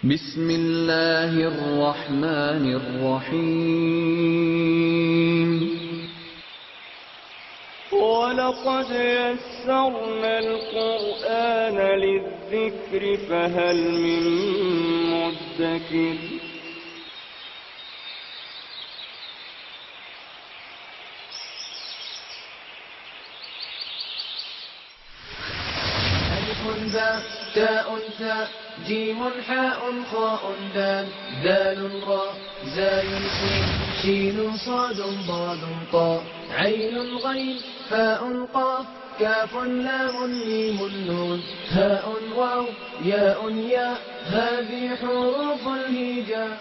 بسم اللہ الرحمن الرحیم وَلَقَدْ يَسَّرْنَا الْقُرْآنَ لِلذِّكْرِ فَهَلْ مِن مُّدَّكِرٍ ألف باء تاء ثاء جيم حاء خاء دال دال راء زاي سين شين صاد ضاد طاء عين غين فاء قاف كاف لام ميم نون هاء واو ياء ياء هذه حروف الهجاء.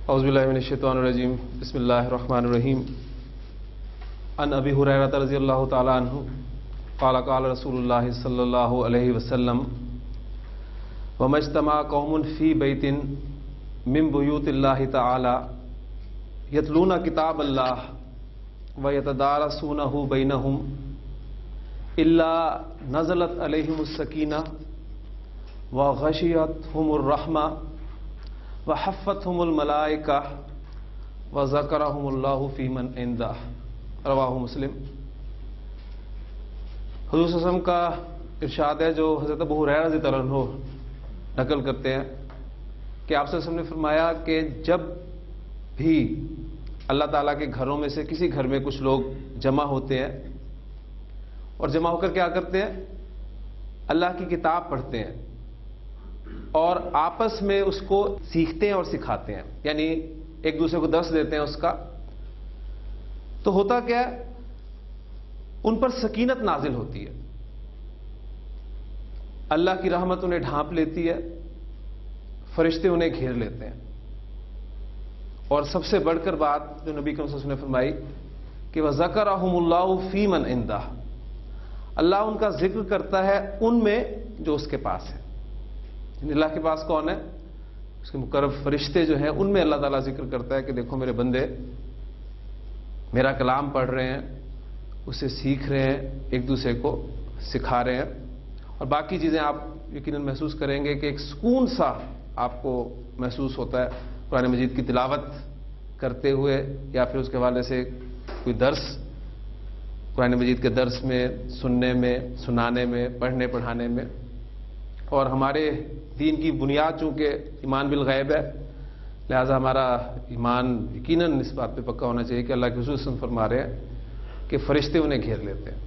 اعوذ باللہ من الشیطان الرجیم بسم اللہ الرحمن الرحیم عن ابی ہریرہ رضی اللہ تعالی عنہ قال قال رسول اللہ صلی اللہ علیہ وسلم وما اجتمع قوم فی بیت من بیوت اللہ تعالی یتلون کتاب اللہ ویتدارسونہ بینہم الا نزلت علیہم السکینہ وغشیتہم الرحمہ وحفتهم الملائکہ وذکرہم اللہ فی من عندہ. رواہ مسلم. حضور صلی اللہ علیہ وسلم کا ارشاد ہے جو حضرت ابو ہریرہ رضی اللہ عنہ نقل کرتے ہیں کہ آپ صلی اللہ علیہ وسلم نے فرمایا کہ جب بھی اللہ تعالیٰ کے گھروں میں سے کسی گھر میں کچھ لوگ جمع ہوتے ہیں اور جمع ہو کر کیا کرتے ہیں، اللہ کی کتاب پڑھتے ہیں اور آپس میں اس کو سیکھتے ہیں اور سکھاتے ہیں، یعنی ایک دوسرے کو درس دیتے ہیں اس کا، تو ہوتا کیا ہے، ان پر سکینت نازل ہوتی ہے، اللہ کی رحمت انہیں ڈھانپ لیتی ہے، فرشتے انہیں گھیر لیتے ہیں. اور سب سے بڑھ کر بات جو نبی کریم صلی اللہ علیہ وسلم نے فرمائی کہ وَذَكَرَهُمُ اللَّهُ فِي مَنْ عِندَهُ، اللہ ان کا ذکر کرتا ہے ان میں جو اس کے پاس ہے. اللہ کے پاس کون ہے؟ اس کے مقرب فرشتے جو ہیں، ان میں اللہ تعالیٰ ذکر کرتا ہے کہ دیکھو میرے بندے میرا کلام پڑھ رہے ہیں، اسے سیکھ رہے ہیں، ایک دوسرے کو سکھا رہے ہیں. اور باقی چیزیں آپ یقیناً محسوس کریں گے کہ ایک سکون سا آپ کو محسوس ہوتا ہے قرآن مجید کی تلاوت کرتے ہوئے یا پھر اس کے حوالے سے کوئی درس قرآن مجید کے درس میں، سننے میں، سنانے میں، پڑھنے پڑھانے میں. اور ہمارے دین کی بنیاد چونکہ ایمان بالغیب ہے، لہذا ہمارا ایمان یقیناً اس بات پہ پکا ہونا چاہیے کہ اللہ کے رسول صلی اللہ علیہ وسلم فرما رہے ہیں کہ فرشتے انہیں گھیر لیتے ہیں.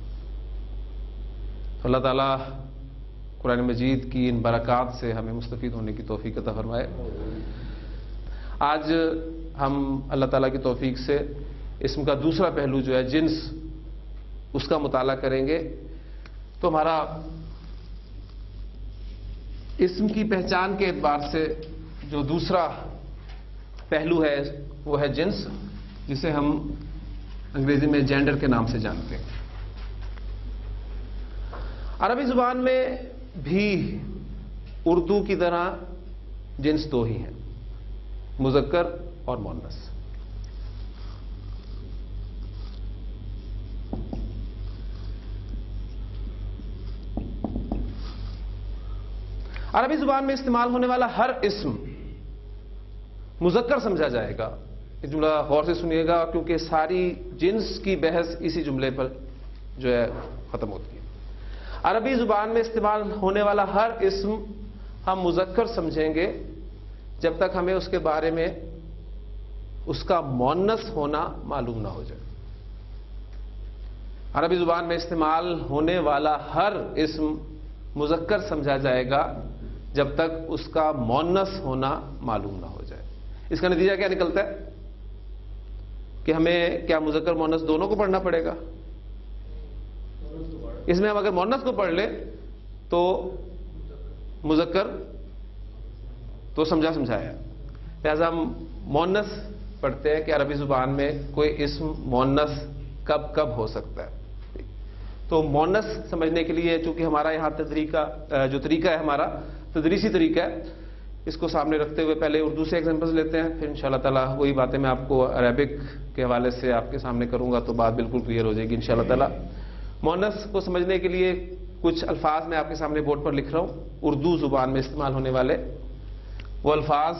اللہ تعالیٰ قرآن مجید کی ان برکات سے ہمیں مستفید ہونے کی توفیق عطا فرمائے. آج ہم اللہ تعالیٰ کی توفیق سے اسم کا دوسرا پہلو جو ہے جنس، اس کا مطالعہ کریں گے. تو ہمارا اسم کی پہچان کے اعتبار سے جو دوسرا پہلو ہے وہ ہے جنس، جسے ہم انگریزی میں جینڈر کے نام سے جانتے ہیں. عربی زبان میں بھی اردو کی طرح جنس دو ہی ہیں، مذکر اور مؤنث. عربی زبان میں استعمال ہونے والا ہر اسم مذکر سمجھا جائے گا. یہ جملہ غور سے سنیے گا کیونکہ ساری جنس کی بحث اسی جملے پر جو ہے ختم ہوتی ہے. عربی زبان میں استعمال ہونے والا ہر اسم ہم مذکر سمجھیں گے جب تک ہمیں اس کے بارے میں اس کا مؤنث ہونا معلوم نہ ہو جائے. عربی زبان میں استعمال ہونے والا ہر اسم مذکر سمجھا جائے گا جب تک اس کا مؤنث ہونا معلوم نہ ہو جائے. اس کا نتیجہ کیا نکلتا ہے کہ ہمیں کیا مذکر مؤنث دونوں کو پڑھنا پڑے گا؟ اس میں ہم اگر مؤنث کو پڑھ لیں تو مذکر تو سمجھایا. لہذا ہم مؤنث پڑھتے ہیں کہ عربی زبان میں کوئی اسم مؤنث کب کب ہو سکتا ہے. تو مؤنث سمجھنے کے لیے چونکہ ہمارا یہاں جو طریقہ ہے ہمارا تدریسی طریقہ ہے، اس کو سامنے رکھتے ہوئے پہلے اردو سے ایگزامپلز لیتے ہیں، پھر انشاءاللہ تعالیٰ وہی باتیں میں آپ کو عربک کے حوالے سے آپ کے سامنے کروں گا تو بات بالکل کلیئر ہو جائے گی انشاءاللہ تعالیٰ. مؤنث کو سمجھنے کے لیے کچھ الفاظ میں آپ کے سامنے بورڈ پر لکھ رہا ہوں، اردو زبان میں استعمال ہونے والے وہ الفاظ.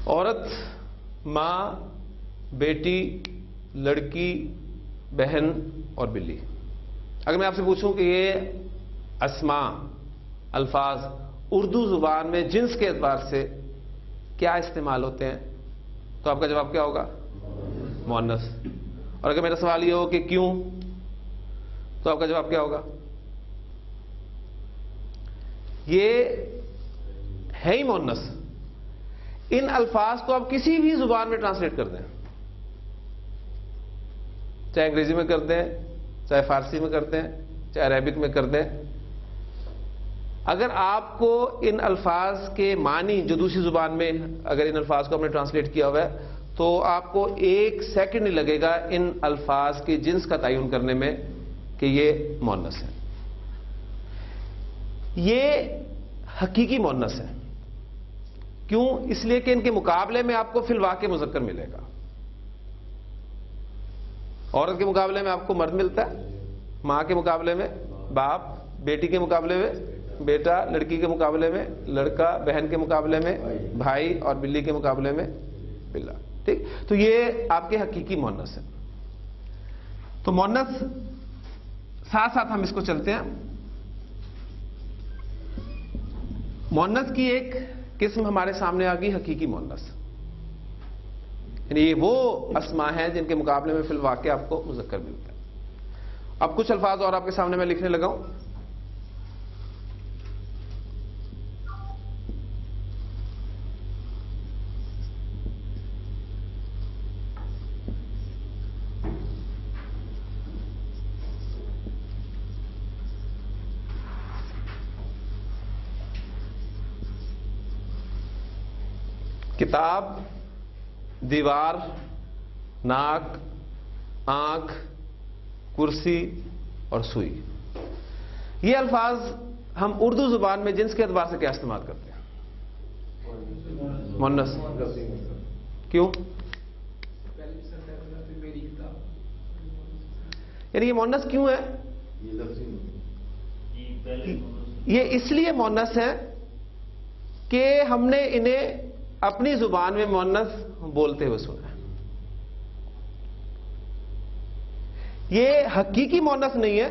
عورت، ماں، بیٹی، لڑکی، بہن اور بلی. اگر میں آپ سے پوچھوں کہ یہ اسماء الفاظ اردو زبان میں جنس کے اعتبار سے کیا استعمال ہوتے ہیں تو آپ کا جواب کیا ہوگا؟ مؤنث. اور اگر میرا سوال یہ ہو کہ کیوں تو آپ کا جواب کیا ہوگا؟ یہ ہے ہی مؤنث. ان الفاظ کو آپ کسی بھی زبان میں ٹرانسلیٹ کر دیں، چاہے انگریزی میں کر دیں، چاہے فارسی میں کر دیں، چاہے عربک میں کر دیں، اگر آپ کو ان الفاظ کے معنی جو دوسری زبان میں اگر ان الفاظ کو آپ نے ٹرانسلیٹ کیا ہوا ہے تو آپ کو 1 سیکنڈ نہیں لگے گا ان الفاظ کے جنس کا تعین کرنے میں کہ یہ مؤنث ہے. یہ حقیقی مؤنث ہے. کیوں؟ اس لیے کہ ان کے مقابلے میں آپ کو فی الواقع مذکر ملے گا. عورت کے مقابلے میں آپ کو مرد ملتا ہے، ماں کے مقابلے میں باپ، بیٹی کے مقابلے میں بیٹا، لڑکی کے مقابلے میں لڑکا، بہن کے مقابلے میں بھائی اور بلی کے مقابلے میں بلا. ٹھیک، تو یہ آپ کے حقیقی مؤنث ہے. تو مؤنث ساتھ ساتھ ہم اس کو چلتے ہیں. مؤنث کی ایک قسم ہمارے سامنے آ گئی، حقیقی مؤنث. یعنی یہ وہ اسماء ہیں جن کے مقابلے میں فی الواقع آپ کو مذکر ملتا ہے. اب کچھ الفاظ اور آپ کے سامنے میں لکھنے لگا ہوں. کتاب، دیوار، ناک، آنکھ، کرسی اور سوئی. یہ الفاظ ہم اردو زبان میں جنس کے اعتبار سے کیا استعمال کرتے ہیں؟ مؤنث. کیوں؟ یعنی یہ مؤنث کیوں ہے؟ یہ اس لیے مؤنث ہے کہ ہم نے انہیں اپنی زبان میں مؤنث بولتے ہوئے سنا ہے. یہ حقیقی مؤنث نہیں ہے.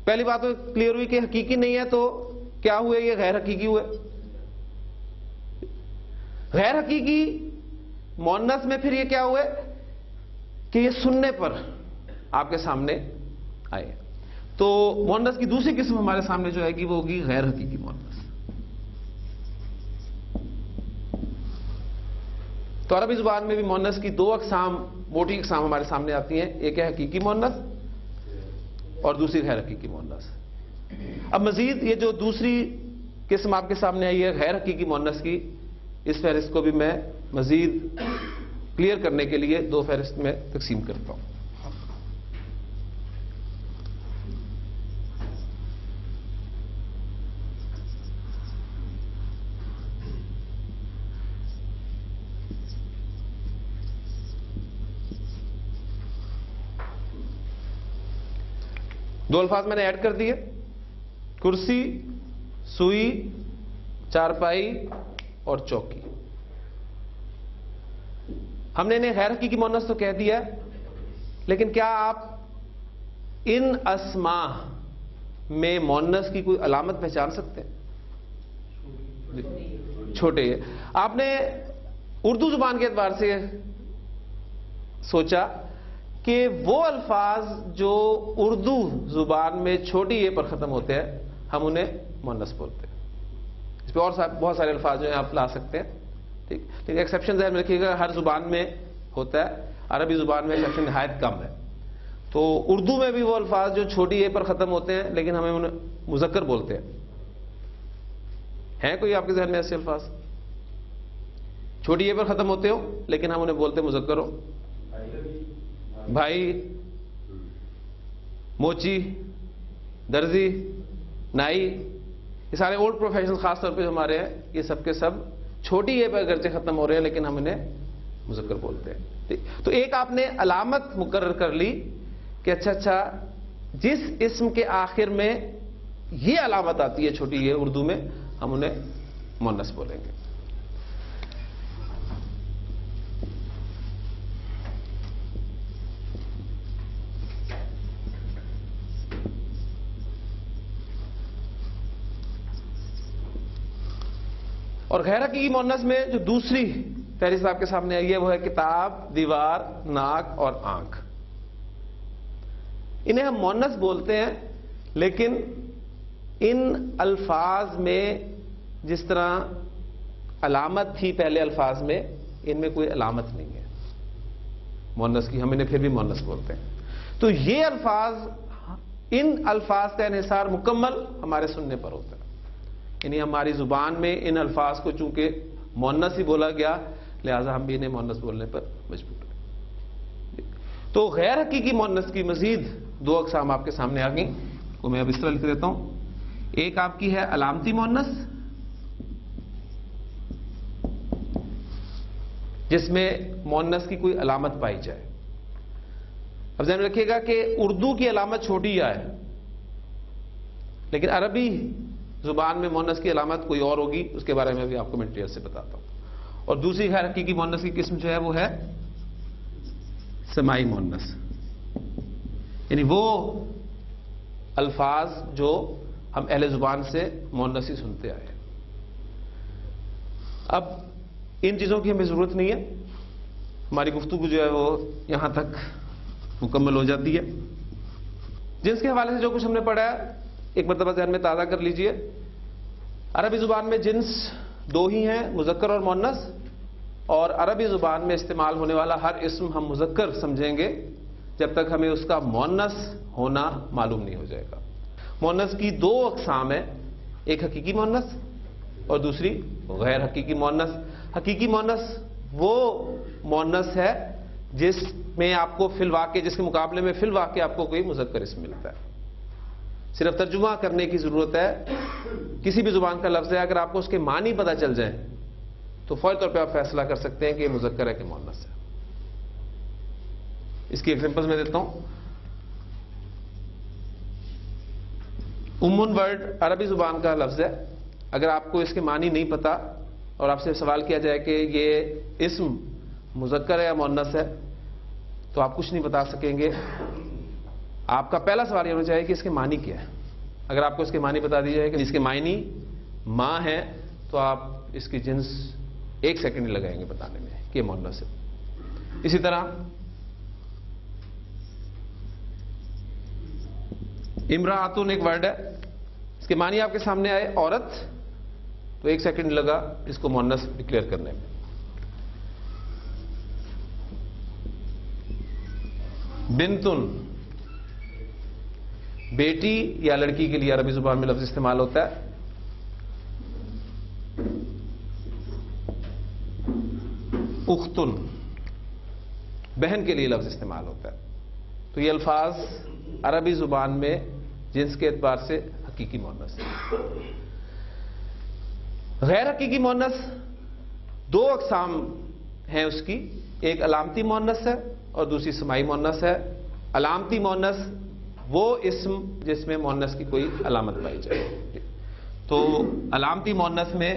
پہلی بات تو کلیئر ہوئی کہ حقیقی نہیں ہے، تو کیا ہوئے؟ یہ غیر حقیقی ہوئے. غیر حقیقی مؤنث میں پھر یہ کیا ہوئے کہ یہ سننے پر آپ کے سامنے آئے. تو مؤنث کی دوسری قسم ہمارے سامنے جو آئے گی وہ ہوگی غیر حقیقی مؤنث. تو عربی زبان میں بھی مؤنث کی 2 اقسام، موٹی اقسام ہمارے سامنے آتی ہیں. ایک ہے حقیقی مؤنث اور دوسری غیر حقیقی مؤنث. اب مزید یہ جو دوسری قسم آپ کے سامنے آئی ہے غیر حقیقی مؤنث کی، اس فہرست کو بھی میں مزید کلیئر کرنے کے لیے 2 فہرست میں تقسیم کرتا ہوں. دو الفاظ میں نے ایڈ کر دیے، کرسی، سوئی، چارپائی اور چوکی. ہم نے انہیں غیر حقیقی مؤنث تو کہہ دیا، لیکن کیا آپ ان اسماء میں مؤنث کی کوئی علامت پہچان سکتے ہیں؟ چھوٹے. آپ نے اردو زبان کے اعتبار سے سوچا کہ وہ الفاظ جو اردو زبان میں چھوٹی اے پر ختم ہوتے ہیں ہم انہیں مؤنث بولتے ہیں. اس پہ اور بہت سارے الفاظ جو ہیں آپ لا سکتے ہیں. ٹھیک، لیکن ایکسیپشن ذہن میں رکھیے گا، ہر زبان میں ہوتا ہے. عربی زبان میں ایکسیپشن نہایت کم ہے. تو اردو میں بھی وہ الفاظ جو چھوٹی اے پر ختم ہوتے ہیں لیکن ہمیں انہیں مذکر بولتے ہیں. ہیں کوئی آپ کے ذہن میں ایسے الفاظ چھوٹی اے پر ختم ہوتے ہو لیکن ہم انہیں بولتے مذکر ہو؟ بھائی، موچی، درزی، نائی، یہ سارے اولڈ پروفیشن خاص طور پہ جو ہمارے ہیں، یہ سب کے سب چھوٹی ہے پہ اگرچہ ختم ہو رہے ہیں لیکن ہم انہیں مذکر بولتے ہیں. تو ایک آپ نے علامت مقرر کر لی کہ اچھا جس اسم کے آخر میں یہ علامت آتی ہے چھوٹی یہ اردو میں، ہم انہیں مؤنث بولیں گے. اور غیر حقیقی مؤنث میں جو دوسری فہرست آپ کے سامنے آئی ہے وہ ہے کتاب، دیوار، ناک اور آنکھ. انہیں ہم مؤنث بولتے ہیں لیکن ان الفاظ میں جس طرح علامت تھی پہلے الفاظ میں، ان میں کوئی علامت نہیں ہے مؤنث کی، ہم انہیں پھر بھی مؤنث بولتے ہیں. تو یہ الفاظ، ان الفاظ کا انحصار مکمل ہمارے سننے پر ہوتا ہے. یعنی ہماری زبان میں ان الفاظ کو چونکہ مؤنث ہی بولا گیا لہذا ہم بھی انہیں مؤنث بولنے پر مجبور ہیں. تو غیر حقیقی مؤنث کی مزید دو اقسام آپ کے سامنے آ گئیں، وہ میں اب اس طرح لکھ دیتا ہوں. ایک آپ کی ہے علامتی مؤنث، جس میں مؤنث کی کوئی علامت پائی جائے. اب ذہن میں رکھیے گا کہ اردو کی علامت چھوٹی یا ہے، لیکن عربی زبان میں مؤنث کی علامت کوئی اور ہوگی، اس کے بارے میں بھی آپ کو میں ڈیٹیل سے بتاتا ہوں. اور دوسری غیر حقیقی مؤنث کی قسم جو ہے وہ ہے سماعی مؤنث، یعنی وہ الفاظ جو ہم اہل زبان سے مؤنث ہی سنتے آئے. اب ان چیزوں کی ہمیں ضرورت نہیں ہے، ہماری گفتگو جو ہے وہ یہاں تک مکمل ہو جاتی ہے. جنس کے حوالے سے جو کچھ ہم نے پڑھا ہے ایک مرتبہ ذہن میں تازہ کر لیجئے. عربی زبان میں جنس دو ہی ہیں، مذکر اور مؤنث، اور عربی زبان میں استعمال ہونے والا ہر اسم ہم مذکر سمجھیں گے جب تک ہمیں اس کا مؤنث ہونا معلوم نہیں ہو جائے گا. مؤنث کی دو اقسام ہیں، ایک حقیقی مؤنث اور دوسری غیر حقیقی مؤنث. حقیقی مؤنث وہ مؤنث ہے جس میں آپ کو فی الواقع، جس کے مقابلے میں فی الواقع آپ کو کوئی مذکر اسم ملتا ہے. صرف ترجمہ کرنے کی ضرورت ہے. کسی بھی زبان کا لفظ ہے، اگر آپ کو اس کے معنی پتہ چل جائیں تو فوری طور پہ آپ فیصلہ کر سکتے ہیں کہ یہ مذکر ہے کہ مؤنث ہے. اس کی ایگزامپل میں دیتا ہوں. ورڈ عربی زبان کا لفظ ہے، اگر آپ کو اس کے معنی نہیں پتا اور آپ سے سوال کیا جائے کہ یہ اسم مذکر ہے یا مؤنث ہے تو آپ کچھ نہیں بتا سکیں گے. آپ کا پہلا سوال یہ ہونا چاہیے کہ اس کے معنی کیا ہے. اگر آپ کو اس کے معنی بتا دی جائے کہ اس کے معنی ماں ہے تو آپ اس کی جنس ایک سیکنڈ ہی لگائیں گے بتانے میں کہ یہ مؤنث ہے. اسی طرح امراۃن ایک ورڈ ہے، اس کے معنی آپ کے سامنے آئے عورت تو ایک سیکنڈ لگا اس کو مؤنث ڈکلیئر کرنے میں. بنتن بیٹی یا لڑکی کے لیے عربی زبان میں لفظ استعمال ہوتا ہے. اختن بہن کے لیے لفظ استعمال ہوتا ہے. تو یہ الفاظ عربی زبان میں جنس کے اعتبار سے حقیقی مؤنث ہے. غیر حقیقی مؤنث دو اقسام ہیں اس کی، ایک علامتی مؤنث ہے اور دوسری سماعی مؤنث ہے. علامتی مؤنث وہ اسم جس میں مؤنث کی کوئی علامت پائی جائے. تو علامتی مؤنث میں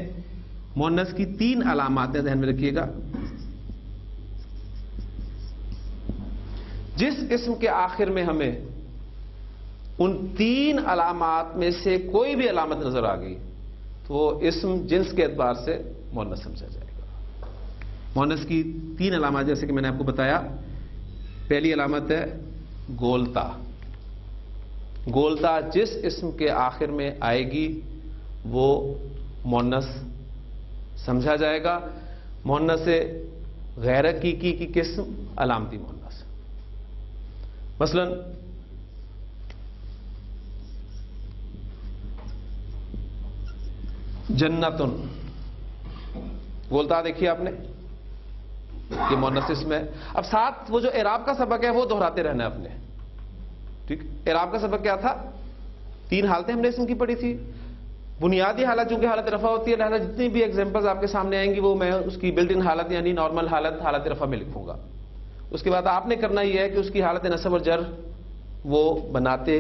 مؤنث کی تین علامات ہیں، ذہن میں رکھیے گا. جس اسم کے آخر میں ہمیں ان تین علامات میں سے کوئی بھی علامت نظر آ گئی تو وہ اسم جنس کے اعتبار سے مؤنث سمجھا جائے گا. مؤنث کی تین علامات جیسے کہ میں نے آپ کو بتایا. پہلی علامت ہے گولتا. گولتا جس اسم کے آخر میں آئے گی وہ مؤنث سمجھا جائے گا. مؤنث غیر حقیقی کی قسم علامتی مؤنث. مثلا جنتن، گولتا دیکھیے آپ نے، یہ مؤنث اسم ہے. اب ساتھ وہ جو اعراب کا سبق ہے وہ دہراتے رہنا ہے اپنے. ٹھیک, اعراب کا سبق کیا تھا؟ 3 حالتیں ہم نے اسم کی پڑھی تھی. بنیادی حالت چونکہ حالت رفع ہوتی ہے لہذا جتنی بھی ایگزامپلز آپ کے سامنے آئیں گی وہ میں اس کی بلٹ ان حالت یعنی نارمل حالت حالت رفع میں لکھوں گا. اس کے بعد آپ نے کرنا یہ ہے کہ اس کی حالت نصب اور جر وہ بناتے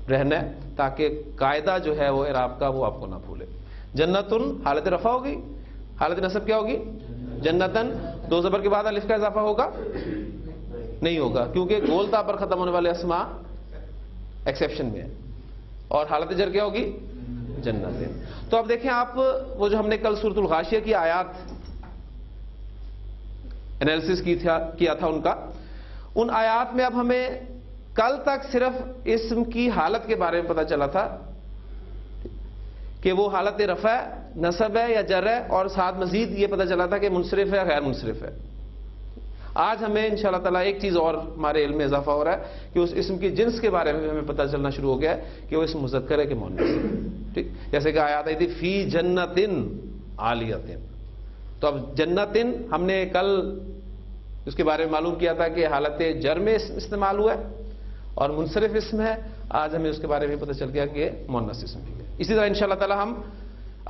رہنا ہے تاکہ قاعدہ جو ہے وہ اعراب کا وہ آپ کو نہ بھولے. جنتن حالت رفع ہوگی, حالت نصب کیا ہوگی؟ جنتن. 2 زبر کے بعد الف کا اضافہ ہوگا؟ نہیں ہوگا کیونکہ گولتا پر ختم ہونے والے اسما ایکسیپشن میں ہے. اور حالت جر کیا ہوگی؟ جنتن. تو اب دیکھیں آپ وہ جو ہم نے کل سورۃ الغاشیہ کی آیات انالیسس کیا تھا ان کا, ان آیات میں اب ہمیں کل تک صرف اسم کی حالت کے بارے میں پتا چلا تھا کہ وہ حالت رفع نصب ہے یا جر ہے, اور ساتھ مزید یہ پتا چلا تھا کہ منصرف ہے یا غیر منصرف ہے. آج ہمیں انشاءاللہ تعالیٰ ایک چیز اور ہمارے علم میں اضافہ ہو رہا ہے کہ اس اسم کی جنس کے بارے میں ہمیں پتا چلنا شروع ہو گیا ہے کہ وہ اسم مذکر ہے کہ مؤنث ہے. ٹھیک, جیسے کہ آیات آئی تھی فی جنتن عالیتن. تو اب جنتن ہم نے کل اس کے بارے میں معلوم کیا تھا کہ حالت جر میں استعمال ہوا ہے اور منصرف اسم ہے. آج ہمیں اس کے بارے میں پتہ چل گیا کہ مؤنث اسم ہے. اسی طرح انشاءاللہ تعالی ہم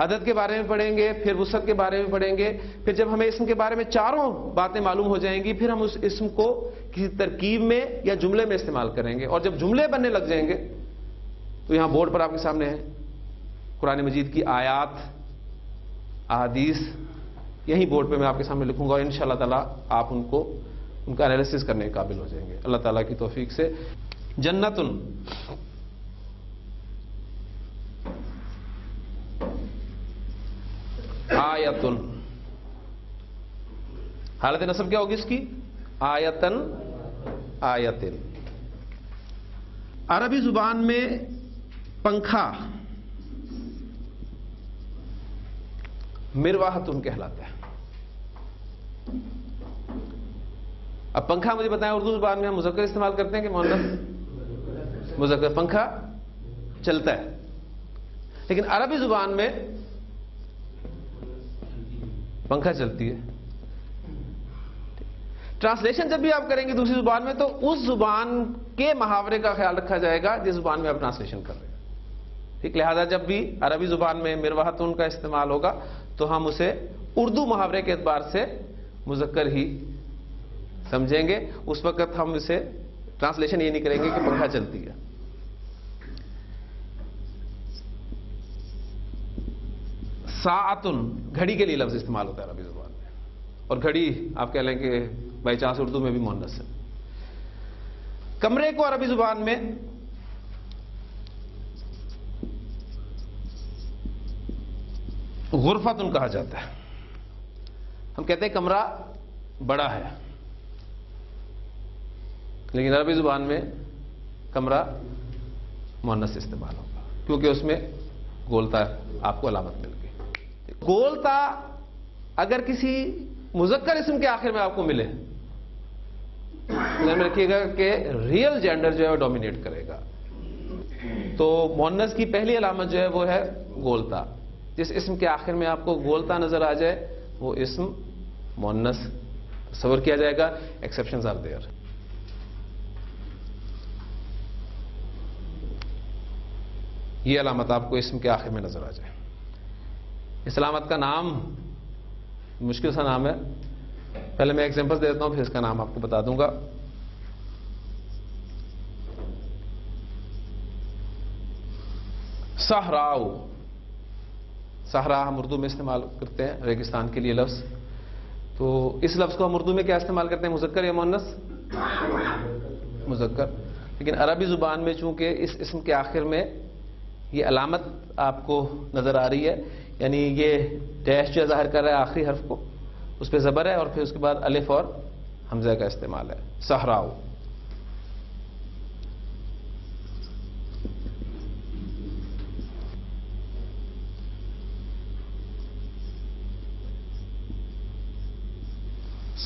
عدد کے بارے میں پڑھیں گے, پھر وسعت کے بارے میں پڑھیں گے. پھر جب ہمیں اسم کے بارے میں چاروں باتیں معلوم ہو جائیں گی پھر ہم اس اسم کو کسی ترکیب میں یا جملے میں استعمال کریں گے. اور جب جملے بننے لگ جائیں گے تو یہاں بورڈ پر آپ کے سامنے ہے قرآن مجید کی آیات احادیث, یہی بورڈ پہ میں آپ کے سامنے لکھوں گا اور انشاءاللہ تعالی آپ ان کا انالیسس کرنے کے قابل ہو جائیں گے اللہ تعالیٰ کی توفیق سے. جنتن آیتن, حالت نصب کیا ہوگی اس کی؟ آیتن آیتن. عربی زبان میں پنکھا مرواحتن کہلاتا ہے. اب پنکھا مجھے بتائیں اردو زبان میں ہم مذکر استعمال کرتے ہیں کہ مؤنث؟ مذکر. پنکھا چلتا ہے, لیکن عربی زبان میں پنکھا چلتی ہے. ٹرانسلیشن جب بھی آپ کریں گے دوسری زبان میں تو اس زبان کے محاورے کا خیال رکھا جائے گا جس زبان میں آپ ٹرانسلیشن کر رہے ہیں. ٹھیک, لہذا جب بھی عربی زبان میں مرواحتن کا استعمال ہوگا تو ہم اسے اردو محاورے کے اعتبار سے مذکر ہی سمجھیں گے. اس وقت ہم اسے ٹرانسلیشن یہ نہیں کریں گے کہ پنکھا چلتی ہے. ساعتن گھڑی کے لیے لفظ استعمال ہوتا ہے عربی زبان میں, اور گھڑی آپ کہہ لیں کہ بائی چانس اردو میں بھی مؤنث ہے. کمرے کو عربی زبان میں غرفتن کہا جاتا ہے. ہم کہتے ہیں کمرہ بڑا ہے, لیکن عربی زبان میں کمرہ مؤنث استعمال ہوگا کیونکہ اس میں گولتا آپ کو علامت مل گئی. گولتا اگر کسی مذکر اسم کے آخر میں آپ کو ملے ذہن میں رکھیے گا کہ ریئل جینڈر جو ہے وہ ڈومینیٹ کرے گا. تو مؤنث کی پہلی علامت جو ہے وہ ہے گولتا. جس اسم کے آخر میں آپ کو گولتا نظر آ جائے وہ اسم مؤنث تصور کیا جائے گا. Exceptions are their. یہ علامت آپ کو اسم کے آخر میں نظر آ جائے. اس علامت کا نام مشکل سا نام ہے, پہلے میں ایگزامپل دیتا ہوں پھر اس کا نام آپ کو بتا دوں گا. صحراء, صحرا ہم اردو میں استعمال کرتے ہیں ریگستان کے لیے لفظ. تو اس لفظ کو ہم اردو میں کیا استعمال کرتے ہیں, مذکر یا مؤنث؟ مذکر. لیکن عربی زبان میں چونکہ اس اسم کے آخر میں یہ علامت آپ کو نظر آ رہی ہے, یعنی یہ ڈیش جو ظاہر کر رہا ہے آخری حرف کو, اس پہ زبر ہے اور پھر اس کے بعد الف اور حمزہ کا استعمال ہے. صحراء.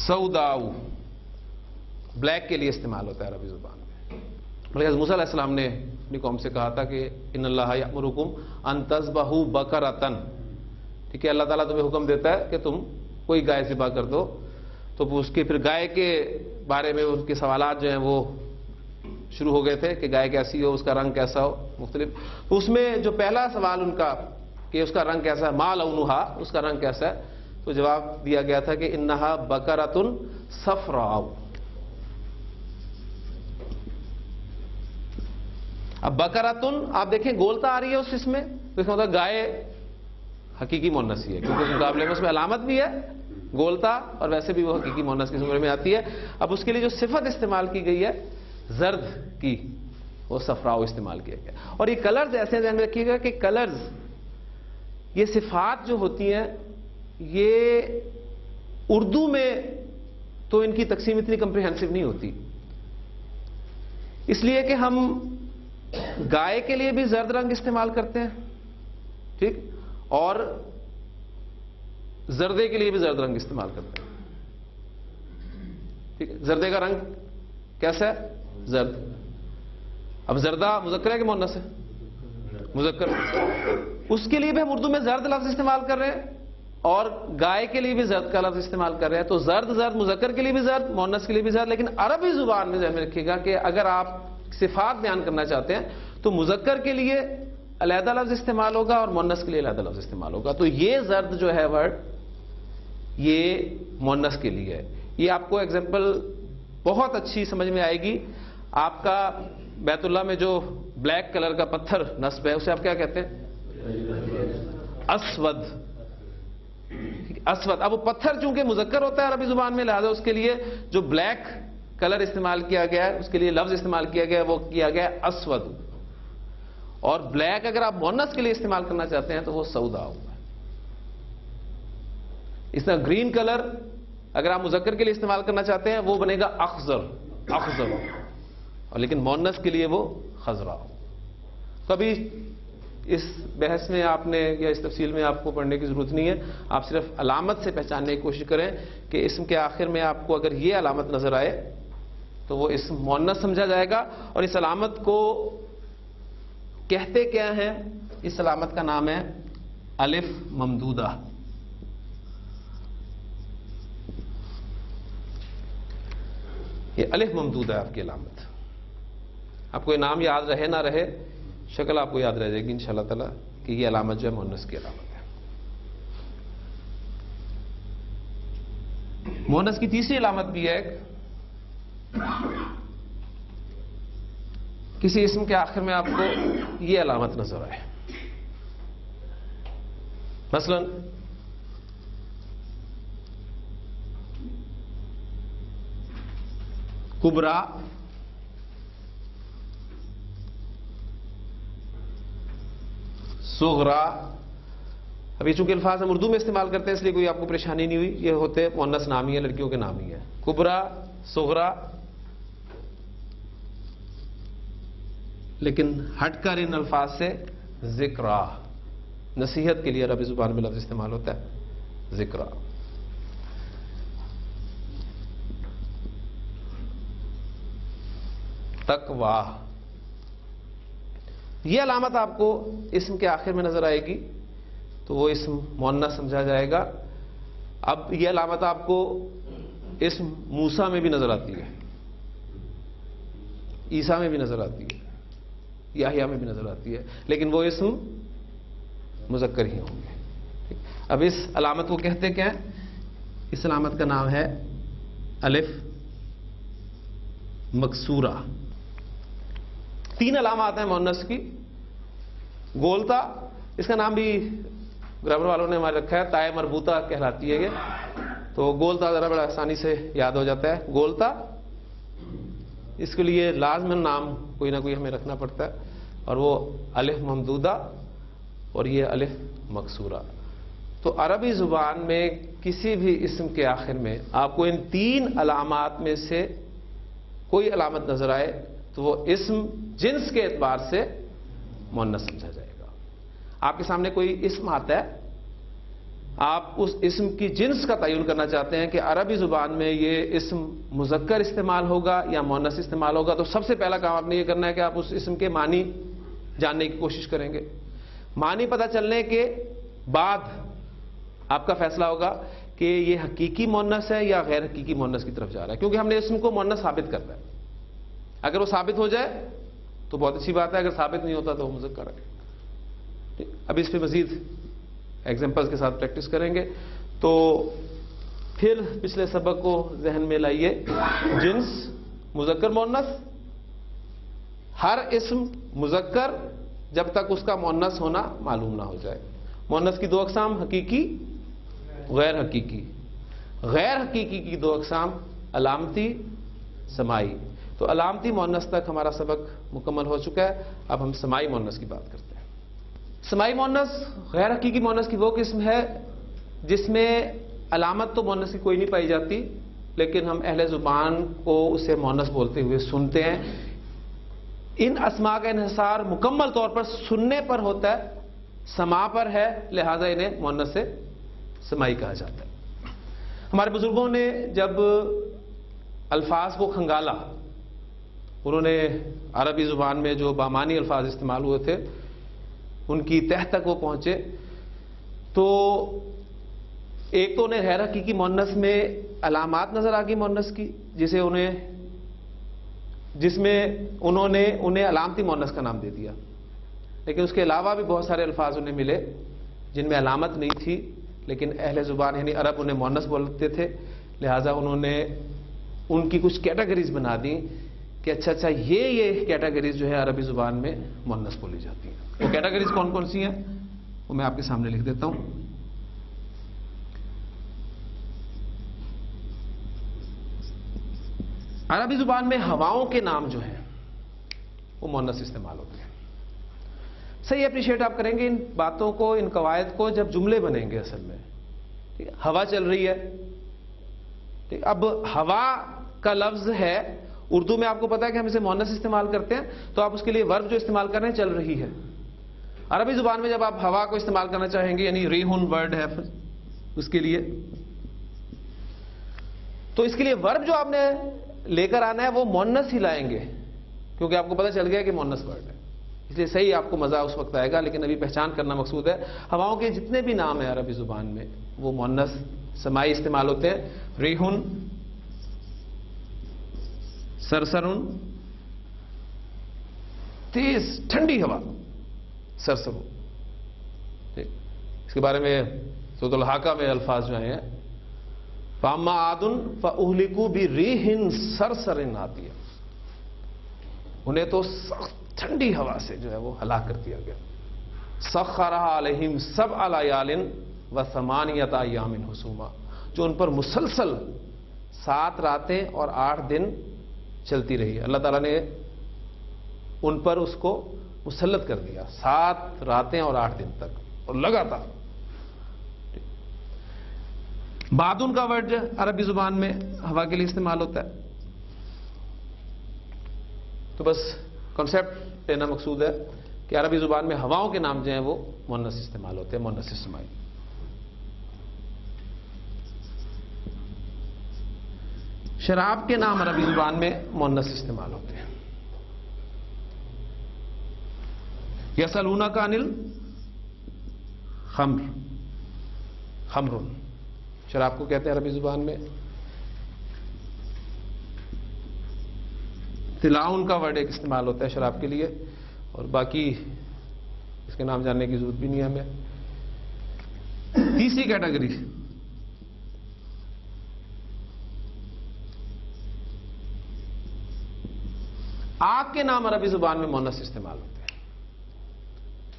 سوداء بلیک کے لیے استعمال ہوتا ہے عربی زبان میں. حضرت موسیٰ علیہ السلام نے اپنی قوم سے کہا تھا کہ ان اللہ یأمرکم ان تذبحوا بقرۃ. ٹھیک ہے, اللہ تعالیٰ تمہیں حکم دیتا ہے کہ تم کوئی گائے ذبح کر دو تو اس کے پھر گائے کے بارے میں ان کے سوالات جو ہیں وہ شروع ہو گئے تھے کہ گائے کیسی ہو، اس کا رنگ کیسا ہو، مختلف. تو اس میں جو پہلا سوال ان کا کہ اس کا رنگ کیسا ہے، ما لونھا، اس کا رنگ کیسا ہے، تو جواب دیا گیا تھا کہ انھا بقرۃ صفراء. اب بقرۃ آپ دیکھیں گولتا آ رہی ہے اس میں، تو اس کا مطلب گائے حقیقی مؤنث ہی ہے، کیونکہ اس مقابلے میں اس میں علامت بھی ہے گولتا، اور ویسے بھی وہ حقیقی مؤنث کی زمرے میں آتی ہے. اب اس کے لیے جو صفت استعمال کی گئی ہے زرد کی، وہ صفراء استعمال کیا گیا. اور یہ کلرز ایسے ذہن میں رکھیے گا کہ کلرز، یہ صفات جو ہوتی ہیں، یہ اردو میں تو ان کی تقسیم اتنی کمپریہنسو نہیں ہوتی، اس لیے کہ ہم گائے کے لیے بھی زرد رنگ استعمال کرتے ہیں، ٹھیک، اور زردے کے لیے بھی زرد رنگ استعمال کرتے ہیں. ٹھیک ہے، زردے کا رنگ کیسا ہے؟ زرد. اب زردہ مذکر ہے کہ مؤنث ہے؟ مذکر. اس کے لیے بھی ہم اردو میں زرد لفظ استعمال کر رہے ہیں اور گائے کے لیے بھی زرد کا لفظ استعمال کر رہے ہیں. تو زرد مذکر کے لیے بھی زرد، مؤنث کے لیے بھی زرد. لیکن عربی زبان میں ذہن میں رکھیے گا کہ اگر آپ صفات بیان کرنا چاہتے ہیں تو مذکر کے لیے علیحدہ لفظ استعمال ہوگا اور مؤنث کے لیے علیحدہ لفظ استعمال ہوگا. تو یہ زرد جو ہے ورڈ، یہ مؤنث کے لیے ہے. یہ آپ کو ایگزامپل بہت اچھی سمجھ میں آئے گی. آپ کا بیت اللہ میں جو بلیک کلر کا پتھر نصب ہے، اسے آپ کیا کہتے ہیں؟ اسود. اسود. اب وہ پتھر چونکہ مذکر ہوتا ہے عربی زبان میں، لہذا اس کے لیے جو بلیک کلر استعمال کیا گیا ہے، اس کے لیے لفظ استعمال کیا گیا ہے، وہ کیا گیا ہے اسود. اور بلیک اگر آپ مؤنث کے لیے استعمال کرنا چاہتے ہیں تو وہ سودا ہوگا. اس طرح گرین کلر اگر آپ مذکر کے لیے استعمال کرنا چاہتے ہیں وہ بنے گا اخضر. اخضر. اور لیکن مؤنث کے لیے وہ خضرا. کبھی اس بحث میں آپ نے یا اس تفصیل میں آپ کو پڑھنے کی ضرورت نہیں ہے. آپ صرف علامت سے پہچاننے کی کوشش کریں کہ اسم کے آخر میں آپ کو اگر یہ علامت نظر آئے تو وہ اسم مؤنث سمجھا جائے گا. اور اس علامت کو کہتے کیا ہیں؟ اس علامت کا نام ہے الف ممدودہ. یہ الف ممدودہ ہے آپ کی علامت. آپ کو یہ نام یاد رہے نہ رہے، شکل آپ کو یاد رہ جائے گی انشاءاللہ تعالی کہ یہ علامت جو ہے مؤنث کی علامت ہے. مؤنث کی تیسری علامت بھی ہے، کسی اسم کے آخر میں آپ کو یہ علامت نظر آئے. مثلا کبرا، صغرا. ابھی چونکہ الفاظ ہم اردو میں استعمال کرتے ہیں اس لیے کوئی آپ کو پریشانی نہیں ہوئی، یہ ہوتے مؤنث نام ہی ہے، لڑکیوں کے نام ہی ہے. کبرا، صغرا. لیکن ہٹ کر ان الفاظ سے ذکرا، نصیحت کے لیے عربی زبان میں لفظ استعمال ہوتا ہے ذکرا. تقوا. یہ علامت آپ کو اسم کے آخر میں نظر آئے گی تو وہ اسم مؤنث سمجھا جائے گا. اب یہ علامت آپ کو اسم موسیٰ میں بھی نظر آتی ہے، عیسیٰ میں بھی نظر آتی ہے، یحییٰ میں بھی نظر آتی ہے، لیکن وہ اسم مذکر ہی ہوں گے. اب اس علامت کو کہتے کیا ہیں؟ اس علامت کا نام ہے الف مکسورہ. تین علامات ہیں مؤنث کی. گولتا، اس کا نام بھی گرامر والوں نے ہمارے رکھا ہے، تائے مربوطہ کہلاتی ہے یہ. تو گولتا ذرا بڑا آسانی سے یاد ہو جاتا ہے. گولتا، اس کے لیے لازماً نام کوئی نہ کوئی ہمیں رکھنا پڑتا ہے، اور وہ الف ممدودہ اور یہ الف مکسورہ. تو عربی زبان میں کسی بھی اسم کے آخر میں آپ کو ان تین علامات میں سے کوئی علامت نظر آئے تو وہ اسم جنس کے اعتبار سے مؤنث سمجھا جائے گا. آپ کے سامنے کوئی اسم آتا ہے، آپ اس اسم کی جنس کا تعین کرنا چاہتے ہیں کہ عربی زبان میں یہ اسم مذکر استعمال ہوگا یا مؤنث استعمال ہوگا، تو سب سے پہلا کام آپ نے یہ کرنا ہے کہ آپ اس اسم کے معنی جاننے کی کوشش کریں گے. معنی پتہ چلنے کے بعد آپ کا فیصلہ ہوگا کہ یہ حقیقی مؤنث ہے یا غیر حقیقی مؤنث کی طرف جا رہا ہے، کیونکہ ہم نے اسم کو مؤنث ثابت کرنا ہے. اگر وہ ثابت ہو جائے تو بہت اچھی بات ہے، اگر ثابت نہیں ہوتا تو وہ مذکر ہے. اب اس پہ مزید ایگزامپلس کے ساتھ پریکٹس کریں گے. تو پھر پچھلے سبق کو ذہن میں لائیے. جنس مذکر مؤنث، ہر اسم مذکر جب تک اس کا مؤنث ہونا معلوم نہ ہو جائے. مؤنث کی دو اقسام، حقیقی غیر حقیقی. غیر حقیقی کی دو اقسام، علامتی سمائی. تو علامتی مؤنث تک ہمارا سبق مکمل ہو چکا ہے. اب ہم سمائی مؤنث کی بات کرتے ہیں. سمائی مؤنث غیر حقیقی مؤنث کی وہ قسم ہے جس میں علامت تو مؤنث کی کوئی نہیں پائی جاتی، لیکن ہم اہل زبان کو اسے مؤنث بولتے ہوئے سنتے ہیں. ان اسماء کا انحصار مکمل طور پر سننے پر ہوتا ہے، سماع پر ہے، لہذا انہیں مؤنث سے سمائی کہا جاتا ہے. ہمارے بزرگوں نے جب الفاظ کو کھنگالا، انہوں نے عربی زبان میں جو بامانی الفاظ استعمال ہوئے تھے ان کی تہ تک وہ پہنچے، تو ایک تو انہیں غیر حقیقی مؤنث میں علامات نظر آ گئی مؤنث کی، جس میں انہوں نے انہیں علامتی مؤنث کا نام دے دیا. لیکن اس کے علاوہ بھی بہت سارے الفاظ انہیں ملے جن میں علامت نہیں تھی، لیکن اہل زبان یعنی عرب انہیں مؤنث بولتے تھے، لہٰذا انہوں نے ان کی کچھ کیٹیگریز بنا دی کہ اچھا یہ کیٹیگریز جو ہے عربی زبان میں مؤنث بولی جاتی ہیں. وہ کیٹیگریز کون کون سی ہیں وہ میں آپ کے سامنے لکھ دیتا ہوں. عربی زبان میں ہواؤں کے نام جو ہیں وہ مؤنث استعمال ہوتے ہیں. صحیح اپریشیٹ آپ کریں گے ان باتوں کو، ان قواعد کو جب جملے بنیں گے. اصل میں ہوا چل رہی ہے، اب ہوا کا لفظ ہے اردو میں، آپ کو پتا ہے کہ ہم اسے مؤنث استعمال کرتے ہیں، تو آپ اس کے لیے ورب جو استعمال کر رہے ہیں چل رہی ہے. عربی زبان میں جب آپ ہوا کو استعمال کرنا چاہیں گے، یعنی ریحن ورڈ ہے اس کے لیے، تو اس کے لیے ورب جو آپ نے لے کر آنا ہے وہ مؤنث ہی لائیں گے، کیونکہ آپ کو پتہ چل گیا کہ مؤنث ورڈ ہے. اس لیے صحیح آپ کو مزہ اس وقت آئے گا، لیکن ابھی پہچان کرنا مقصود ہے. ہواؤں کے جتنے بھی نام ہیں عربی زبان میں وہ مؤنث سمائی استعمال ہوتے ہیں. ریحن، سرسرن، تیز ٹھنڈی ہوا سرسرن. اس کے بارے میں سورۃ الحاقہ میں الفاظ جو ہیں، فاما عادن فاہلکوا بریح سرسر عاتیہ، انہیں تو سخت ٹھنڈی ہوا سے جو ہے وہ ہلاک کر دیا گیا. سخرها علیہم 7 لیال و8 ایام حسوما، جو ان پر مسلسل 7 راتیں اور 8 دن چلتی رہی. اللہ تعالیٰ نے ان پر اس کو مسلط کر دیا 7 راتیں اور 8 دن تک، اور لگاتار. بادن کا ورڈ عربی زبان میں ہوا کے لیے استعمال ہوتا ہے. تو بس کانسیپٹ لینا مقصود ہے کہ عربی زبان میں ہواؤں کے نام جو ہیں وہ مؤنث استعمال ہوتے ہیں، مؤنث سمائی. شراب کے نام عربی زبان میں مؤنث استعمال ہوتے ہیں. یسألونک عن الخمر، خمر شراب کو کہتے ہیں عربی زبان میں. تلاؤن کا ورڈ ایک استعمال ہوتا ہے شراب کے لیے، اور باقی اس کے نام جاننے کی ضرورت بھی نہیں ہے ہمیں. تیسری کیٹیگری، آگ کے نام عربی زبان میں مؤنث استعمال ہوتے ہیں.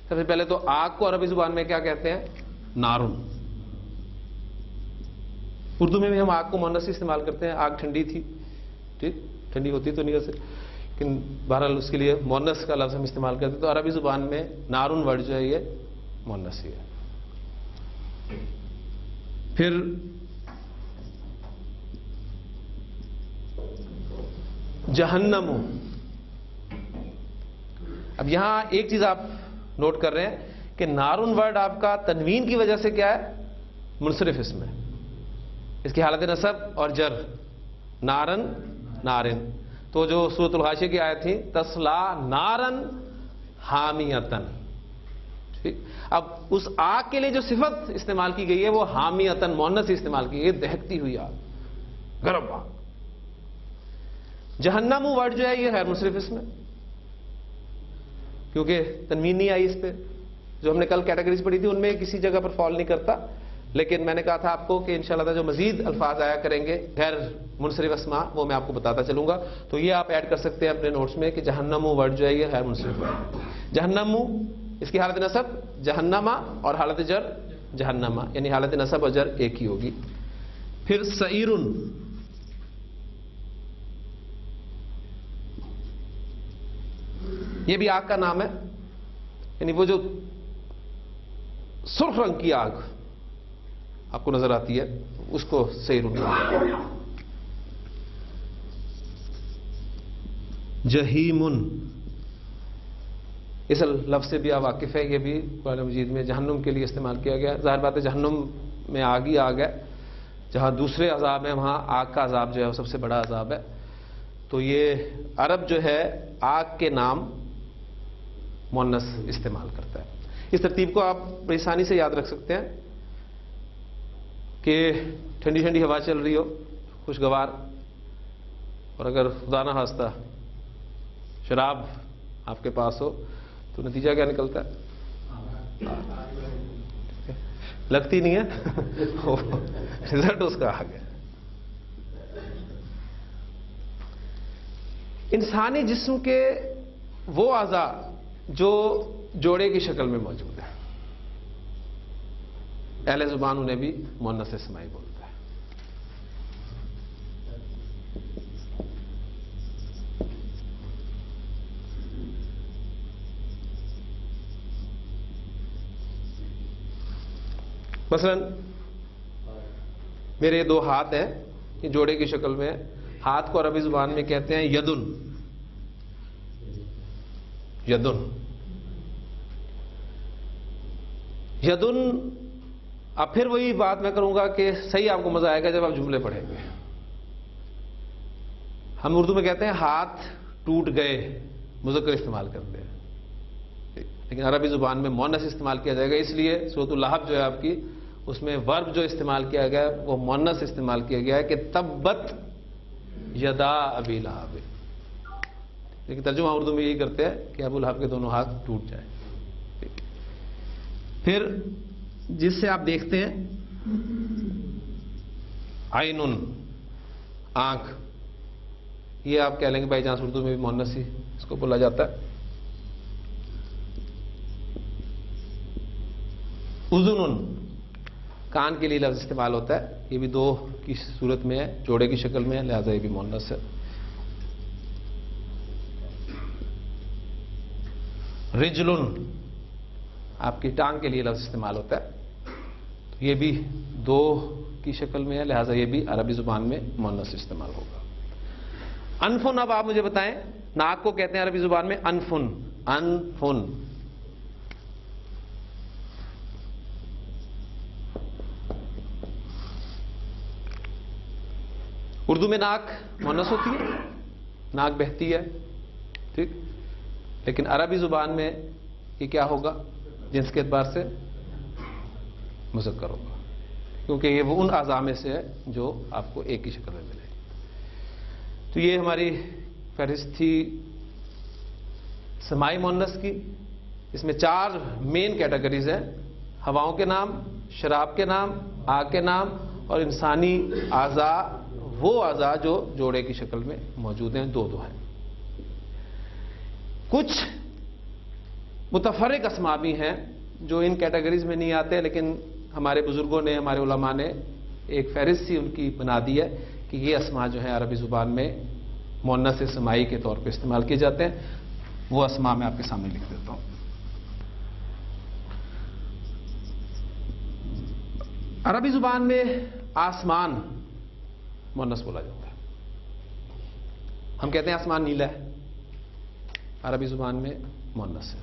سب سے پہلے تو آگ کو عربی زبان میں کیا کہتے ہیں؟ نارن. اردو میں بھی ہم آگ کو مؤنث استعمال کرتے ہیں. آگ ٹھنڈی تھی، ٹھیک، ٹھنڈی ہوتی تو نہیں ویسے، لیکن بہرحال اس کے لیے مؤنث کا لفظ ہم استعمال کرتے ہیں. تو عربی زبان میں نارن ورڈ جو ہے یہ مؤنث ہی ہے. پھر جہنم. اب یہاں ایک چیز آپ نوٹ کر رہے ہیں کہ نارن ورڈ آپ کا تنوین کی وجہ سے کیا ہے؟ منصرف اسم ہے. اس کی حالت نصب اور جر، نارن نارن. تو جو سورۃ الغاشیہ کی آیت تھی، تسلا نارن حامیتن، ٹھیک. اب اس آگ کے لیے جو صفت استعمال کی گئی ہے وہ حامیتن مؤنث استعمال کی گئی ہے، دہکتی ہوئی آگ، گرم آگ. جہنم ورڈ جو ہے یہ غیر منصرف اس میں، کیونکہ تنوین نہیں آئی اس پہ. جو ہم نے کل کیٹیگریز پڑھی تھی ان میں کسی جگہ پر فال نہیں کرتا، لیکن میں نے کہا تھا آپ کو کہ انشاءاللہ جو مزید الفاظ آیا کریں گے غیر منصرف اسماء وہ میں آپ کو بتاتا چلوں گا. تو یہ آپ ایڈ کر سکتے ہیں اپنے نوٹس میں کہ جہنم ورڈ جو ہے یہ غیر منصرف ہے. جہنم اس کی حالت نصب جہنما اور حالت جر جہنما، یعنی حالت نصب اور جر ایک ہی ہوگی. پھر سعیرن، یہ بھی آگ کا نام ہے، یعنی وہ جو سرخ رنگ کی آگ آپ کو نظر آتی ہے اس کو سعیرن کہتے ہیں. جہیمن، اس لفظ سے بھی آپ واقف ہے، یہ بھی قرآن مجید میں جہنم کے لیے استعمال کیا گیا. ظاہر بات ہے جہنم میں آگ ہی آگ ہے، جہاں دوسرے عذاب ہیں وہاں آگ کا عذاب جو ہے وہ سب سے بڑا عذاب ہے. تو یہ عرب جو ہے آگ کے نام مؤنث استعمال کرتا ہے. اس ترتیب کو آپ بڑی آسانی سے یاد رکھ سکتے ہیں کہ ٹھنڈی ٹھنڈی ہوا چل رہی ہو خوشگوار، اور اگر خدا نہ خواستہ شراب آپ کے پاس ہو تو نتیجہ کیا نکلتا ہے؟ لگتی نہیں ہے رزلٹ اس کا آ گیا. انسانی جسم کے وہ اعضاء جو جوڑے کی شکل میں موجود ہیں، اہل زبان انہیں بھی مؤنث اسمائی بولتا ہے. مثلا میرے دو ہاتھ ہیں، یہ جوڑے کی شکل میں. ہاتھ کو عربی زبان میں کہتے ہیں یدن. یدن یدن. اب پھر وہی بات میں کروں گا کہ صحیح آپ کو مزہ آئے گا جب آپ جملے پڑھیں گے. ہم اردو میں کہتے ہیں ہاتھ ٹوٹ گئے، مذکر استعمال کرتے ہیں، لیکن عربی زبان میں مؤنث استعمال کیا جائے گا. اس لیے سورۃ اللہب جو ہے آپ کی، اس میں ورب جو استعمال کیا گیا ہے وہ مؤنث استعمال کیا گیا ہے کہ تبت یدا ابی لہب. لیکن ترجمہ اردو میں یہی کرتے ہیں کہ ابو لہب کے دونوں ہاتھ ٹوٹ جائیں. پھر جس سے آپ دیکھتے ہیں عین، آنکھ، یہ آپ کہہ لیں گے بائی چانس اردو میں بھی مؤنث ہی اس کو بولا جاتا ہے. اذن، کان کے لیے لفظ استعمال ہوتا ہے، یہ بھی دو کی صورت میں ہے، جوڑے کی شکل میں ہے، لہذا یہ بھی مؤنث ہے. رجل، آپ کی ٹانگ کے لیے لفظ استعمال ہوتا ہے، یہ بھی دو کی شکل میں ہے، لہذا یہ بھی عربی زبان میں مؤنث استعمال ہوگا. انفن، اب آپ مجھے بتائیں ناک کو کہتے ہیں عربی زبان میں انفن. انفن اردو میں ناک مؤنث ہوتی ہے، ناک بہتی ہے، ٹھیک، لیکن عربی زبان میں یہ کیا ہوگا؟ جنس کے اعتبار سے مذکر ہوگا، کیونکہ یہ وہ ان اعضاء میں سے ہے جو آپ کو ایک ہی شکل میں ملے. تو یہ ہماری فہرست تھی سمائی مؤنث کی. اس میں 4 مین کیٹیگریز ہیں: ہواؤں کے نام، شراب کے نام، آگ کے نام، اور انسانی اعضاء، وہ اعضاء جو جوڑے کی شکل میں موجود ہیں، دو ہیں. کچھ متفرق اسماء بھی ہیں جو ان کیٹیگریز میں نہیں آتے، لیکن ہمارے بزرگوں نے، ہمارے علماء نے ایک فہرست سی ان کی بنا دی ہے کہ یہ اسماء جو ہیں عربی زبان میں مؤنث سمائی کے طور پہ استعمال کیے جاتے ہیں. وہ اسماء میں آپ کے سامنے لکھ دیتا ہوں. عربی زبان میں آسمان مؤنث بولا جاتا ہے. ہم کہتے ہیں آسمان نیلا ہے، عربی زبان میں مؤنث ہے.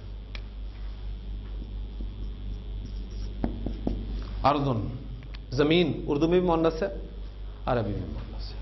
اردن، زمین، اردو میں بھی مؤنث ہے، عربی میں مؤنث ہے.